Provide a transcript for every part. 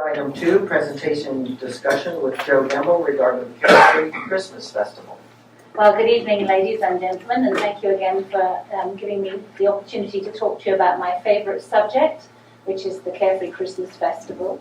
Item 2, presentation discussion with Joe Gamble regarding the Carefree Christmas Festival. Well, good evening, ladies and gentlemen, and thank you again for giving me the opportunity to talk to you about my favourite subject, which is the Carefree Christmas Festival.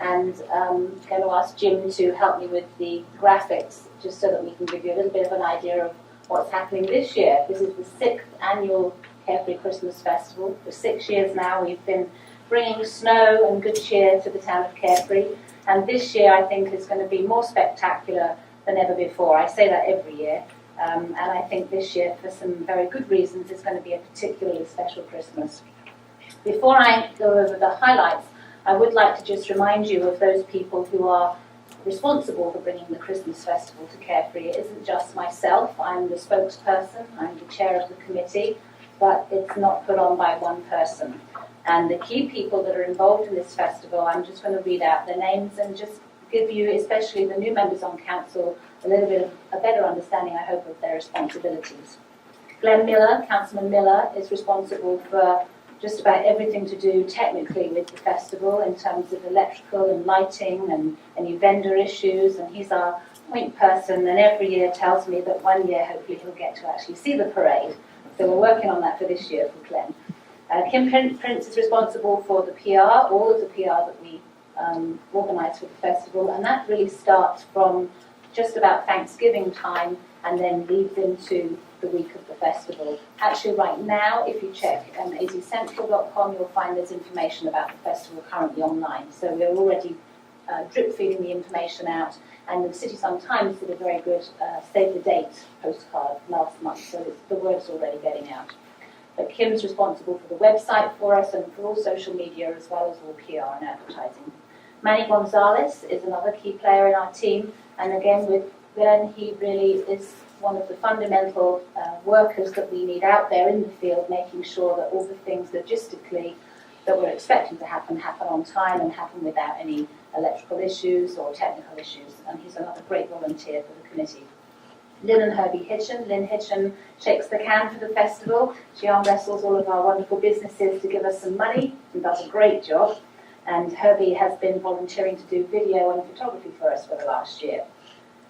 And I'm going to ask Jim to help me with the graphics, just so that we can give you a little bit of an idea of what's happening this year. This is the 6th annual Carefree Christmas Festival. For 6 years now, we've been bringing snow and good cheer to the town of Carefree, and this year I think is going to be more spectacular than ever before. I say that every year, and I think this year, for some very good reasons, is going to be a particularly special Christmas. Before I go over the highlights, I would like to just remind you of those people who are responsible for bringing the Christmas Festival to Carefree. It isn't just myself. I'm the spokesperson, I'm the chair of the committee, but it's not put on by one person. And the key people that are involved in this festival, I'm just going to read out their names and just give you, especially the new members on council, a little bit of a better understanding, I hope, of their responsibilities. Glenn Miller, Councillman Miller, is responsible for just about everything to do technically with the festival in terms of electrical and lighting and any vendor issues, and he's our point person, and every year tells me that one year hopefully he'll get to actually see the parade. So we're working on that for this year for Glenn. Kim Prince is responsible for the PR, all of the PR that we organise for the festival, and that really starts from just about Thanksgiving time and then leads into the week of the festival. Actually, right now, if you check azcentral.com, you'll find there's information about the festival currently online. So we're already drip feeding the information out, and the City Sun-Times did a very good save the date postcard last month, so the word's already getting out. But Kim's responsible for the website for us and for all social media, as well as all PR and advertising. Manny Gonzalez is another key player in our team, and again with Glenn, he really is one of the fundamental workers that we need out there in the field, making sure that all the things logistically that we're expecting to happen on time and happen without any electrical issues or technical issues, and he's another great volunteer for the committee. Lynn and Herbie Hitchen. Lynn Hitchen shakes the can for the festival. She arm wrestles all of our wonderful businesses to give us some money and does a great job. And Herbie has been volunteering to do video and photography for us for the last year.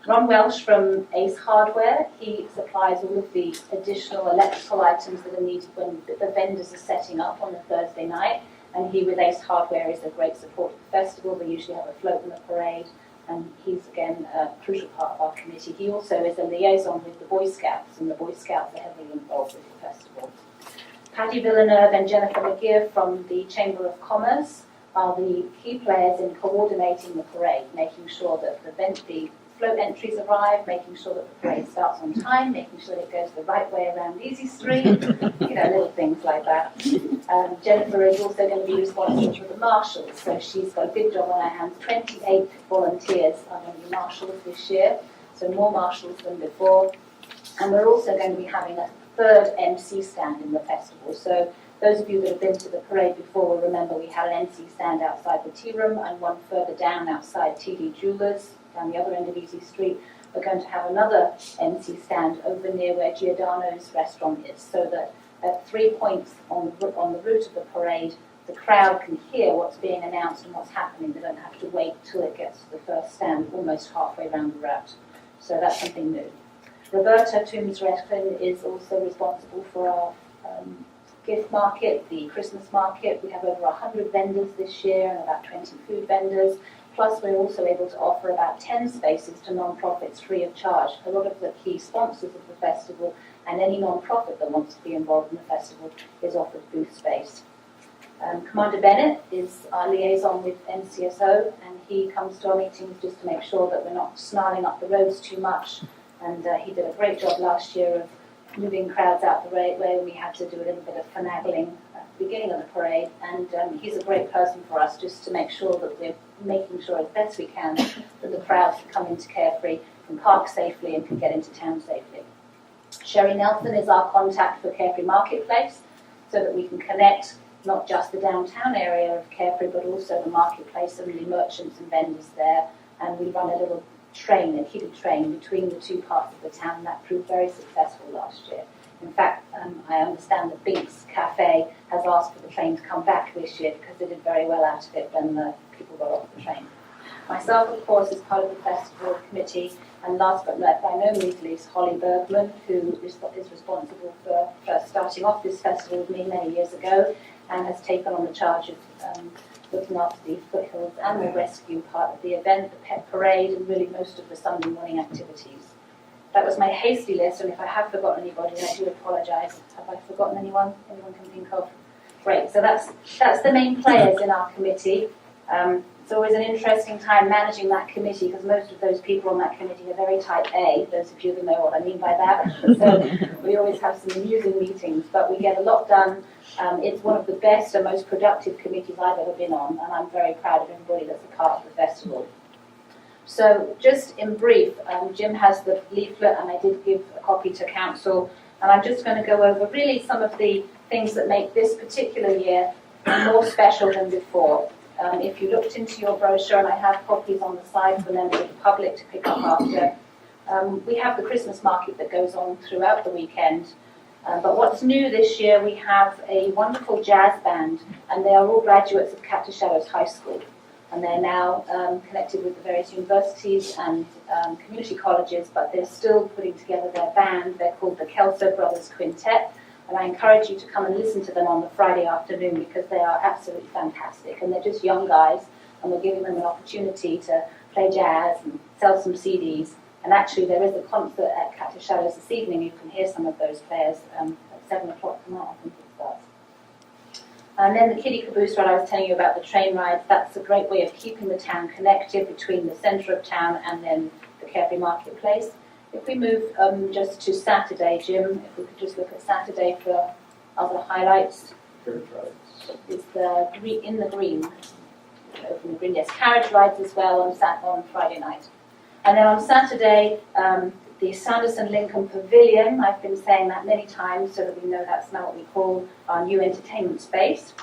Ron Welsh from Ace Hardware. He supplies all of the additional electrical items that are needed when the vendors are setting up on a Thursday night. And he, with Ace Hardware, is a great support of the festival. They usually have a float in the parade. And he's, again, a crucial part of our committee. He also is a liaison with the Boy Scouts, and the Boy Scouts are heavily involved with the festival. Patty Villeneuve and Jennifer McGeer from the Chamber of Commerce are the key players in coordinating the parade, making sure that the float entries arrive, making sure that the parade starts on time, making sure that it goes the right way around Easy Street, little things like that. Jennifer is also going to be responsible for the marshals, so she's got a big job on her hands. 28 volunteers are going to be marshals this year, so more marshals than before. And we're also going to be having a third MC stand in the festival. So those of you that have been to the parade before will remember we had an MC stand outside the tea room and one further down outside TD Jewelers, down the other end of Easy Street. We're going to have another MC stand over near where Giordano's restaurant is, so that at 3 points on the route of the parade, the crowd can hear what's being announced and what's happening. They don't have to wait till it gets to the first stand, almost halfway around the route. So that's something new. Roberta Toombs-Redfern is also responsible for our gift market, the Christmas market. We have over 100 vendors this year and about 20 food vendors. Plus, we're also able to offer about 10 spaces to non-profits free of charge. A lot of the key sponsors of the festival and any non-profit that wants to be involved in the festival is offered booth space. Commander Bennett is our liaison with NCSO, and he comes to our meetings just to make sure that we're not snarling up the roads too much. And he did a great job last year of moving crowds out the way when we had to do a little bit of finagling at the beginning of the parade. And he's a great person for us just to make sure that we're making sure as best we can that the crowds can come into Carefree, can park safely and can get into town safely. Sherry Nelson is our contact for Carefree Marketplace, so that we can connect not just the downtown area of Carefree, but also the marketplace and the merchants and vendors there. And we run a little train, a kiddie train, between the two parts of the town, and that proved very successful last year. In fact, I understand that Bink's Cafe has asked for the train to come back this year because they did very well out of it when the people people got off the train. Myself, of course, is part of the festival committee, and last but by no means least, Holly Bergman, who is responsible for starting off this festival with me many years ago, and has taken on the charge of looking after the foothills and the rescue part of the event, the pet parade, and really most of the Sunday morning activities. That was my hasty list, and if I have forgotten anybody, then I do apologise. Have I forgotten anyone? Anyone can think of? Great, so that's the main players in our committee. It's always an interesting time managing that committee because most of those people on that committee are very type A, those of you that know what I mean by that. So we always have some amusing meetings, but we get a lot done. It's one of the best and most productive committees I've ever been on, and I'm very proud of everybody that's a part of the festival. So just in brief, Jim has the leaflet, and I did give a copy to council, and I'm just going to go over really some of the things that make this particular year more special than before. If you looked into your brochure, and I have copies on the side for members of the public to pick up after, we have the Christmas market that goes on throughout the weekend. But what's new this year, we have a wonderful jazz band, and they are all graduates of Cactus Shadows High School. And they're now connected with the various universities and community colleges, but they're still putting together their band. They're called the Kelso Brothers Quintet. And I encourage you to come and listen to them on the Friday afternoon because they are absolutely fantastic. And they're just young guys, and we're giving them an opportunity to play jazz and sell some CDs. And actually, there is a concert at Cactus Shadows this evening. You can hear some of those players at 7 o'clock tonight, I think it starts. And then the kiddie caboose ride, I was telling you about the train rides. That's a great way of keeping the town connected between the centre of town and then the Carefree Marketplace. If we move just to Saturday, Jim, if we could just look at Saturday for other highlights. Carriage rides. It's in the green. Open the green, yes. Carriage rides as well on Friday night. And then on Saturday, the Sanderson Lincoln Pavilion. I've been saying that many times so that we know that's now what we call our new entertainment space.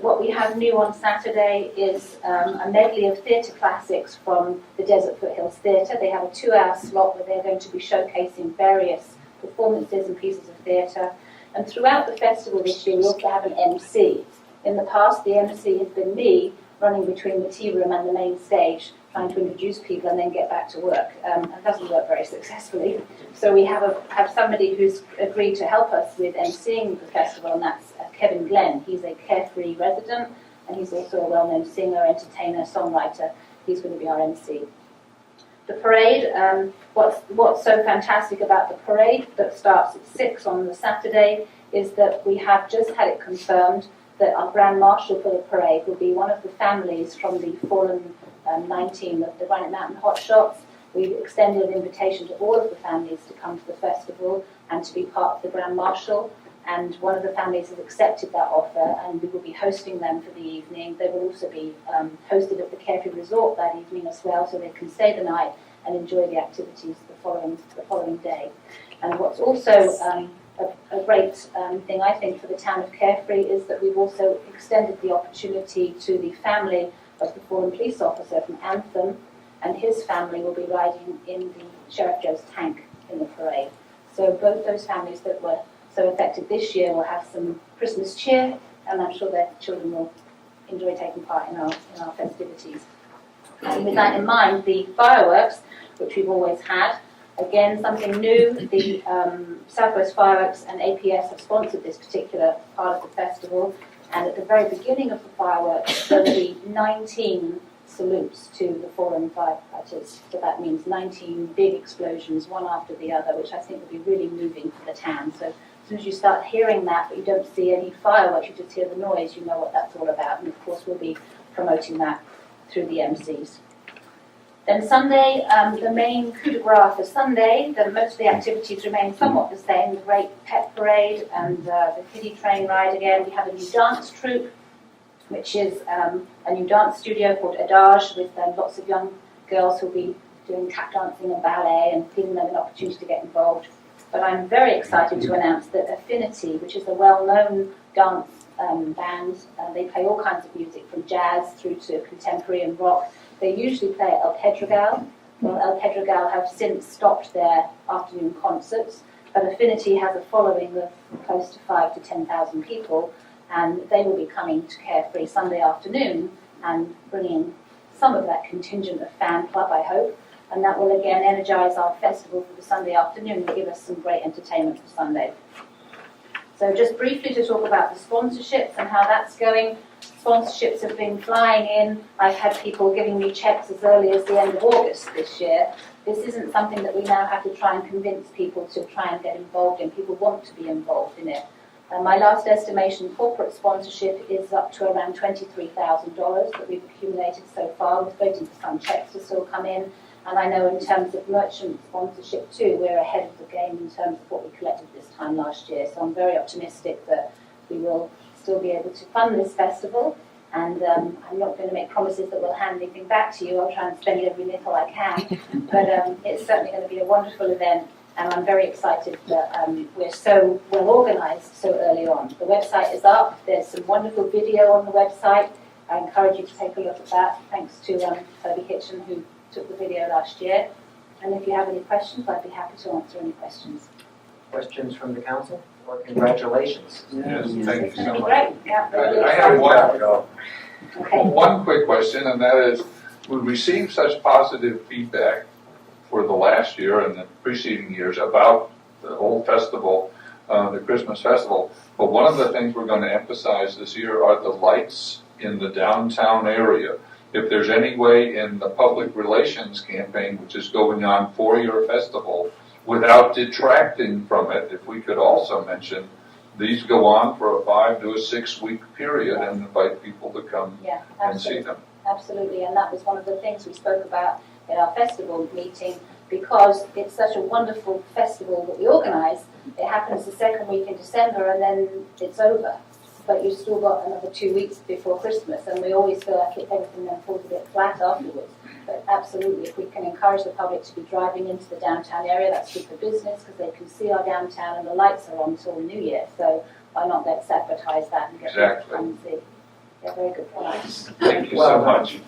What we have new on Saturday is a medley of theatre classics from the Desert Foothills Theatre. They have a 2-hour slot where they're going to be showcasing various performances and pieces of theatre. And throughout the festival this year, we also have an MC. In the past, the MC has been me running between the tea room and the main stage, trying to introduce people and then get back to work. It doesn't work very successfully. So we have somebody who's agreed to help us with emceeing the festival, and that's Kevin Glenn. He's a Carefree resident, and he's also a well-known singer, entertainer, songwriter. He's going to be our MC. The parade, what's so fantastic about the parade that starts at 6 on the Saturday is that we have just had it confirmed that our Grand Marshal for the parade will be one of the families from the fallen 19 of the Granite Mountain Hotshots. We've extended an invitation to all of the families to come to the festival and to be part of the Grand Marshal. And one of the families has accepted that offer, and we will be hosting them for the evening. They will also be hosted at the Carefree Resort that evening as well, so they can stay the night and enjoy the activities the following day. And what's also a great thing, I think, for the town of Carefree is that we've also extended the opportunity to the family of the fallen police officer from Anthem, and his family will be riding in the Sheriff Joe's tank in the parade. So both those families that were so affected this year will have some Christmas cheer, and I'm sure their children will enjoy taking part in our festivities. And with that in mind, the fireworks, which we've always had, again, something new. The Southwest Fireworks and APS have sponsored this particular part of the festival, and at the very beginning of the fireworks, there will be 19 salutes to the fallen firefighters. So that means 19 big explosions, one after the other, which I think will be really moving for the town. So as soon as you start hearing that, but you don't see any fireworks, you just hear the noise, you know what that's all about. And of course, we'll be promoting that through the MCs. Then Sunday, the main coup de grace for Sunday, most of the activities remain somewhat the same, the great pet parade and the kiddie train ride again. We have a new dance troupe, which is a new dance studio called Adage, with lots of young girls who will be doing tap dancing and ballet and giving them an opportunity to get involved. But I'm very excited to announce that Affinity, which is a well-known dance band, they play all kinds of music from jazz through to contemporary and rock. They usually play at El Pedregal. Well, El Pedregal have since stopped their afternoon concerts, but Affinity has a following of close to 5,000 to 10,000 people, and they will be coming to Carefree Sunday afternoon and bringing some of that contingent of fan club, I hope. And that will again energise our festival for the Sunday afternoon and give us some great entertainment for Sunday. So just briefly to talk about the sponsorships and how that's going. Sponsorships have been flying in. I've had people giving me checks as early as the end of August this year. This isn't something that we now have to try and convince people to try and get involved in. People want to be involved in it. My last estimation, corporate sponsorship is up to around $23,000 that we've accumulated so far. We're waiting for some checks to still come in. And I know in terms of merchant sponsorship too, we're ahead of the game in terms of what we collected this time last year. So I'm very optimistic that we will still be able to fund this festival. And I'm not going to make promises that we'll hand anything back to you. I'll try and spend every nickel I can. But it's certainly going to be a wonderful event. And I'm very excited that we're so well organised so early on. The website is up. There's some wonderful video on the website. I encourage you to take a look at that. Thanks to Toby Hitchen, who took the video last year. And if you have any questions, I'd be happy to answer any questions. Questions from the council? Or congratulations. Yes, thank you so much. Great. Yeah, really I have Okay. one quick question, and that is, we received such positive feedback for the last year and the preceding years about the whole festival, the Christmas festival. But one of the things we're going to emphasize this year are the lights in the downtown area. If there's any way in the public relations campaign, which is going on for your festival, without detracting from it, if we could also mention, these go on for a 5 to 6 week period and invite people to come and see them. Absolutely, and that was one of the things we spoke about at our festival meeting, because it's such a wonderful festival that we organise. It happens the second week in December and then it's over. But you've still got another 2 weeks before Christmas, and we always feel like everything then falls a bit flat afterwards. But absolutely, if we can encourage the public to be driving into the downtown area, that's good for business because they can see our downtown and the lights are on until New Year. So why not let's advertise that and get people to come and see. Yeah, very good point. Thank you so much.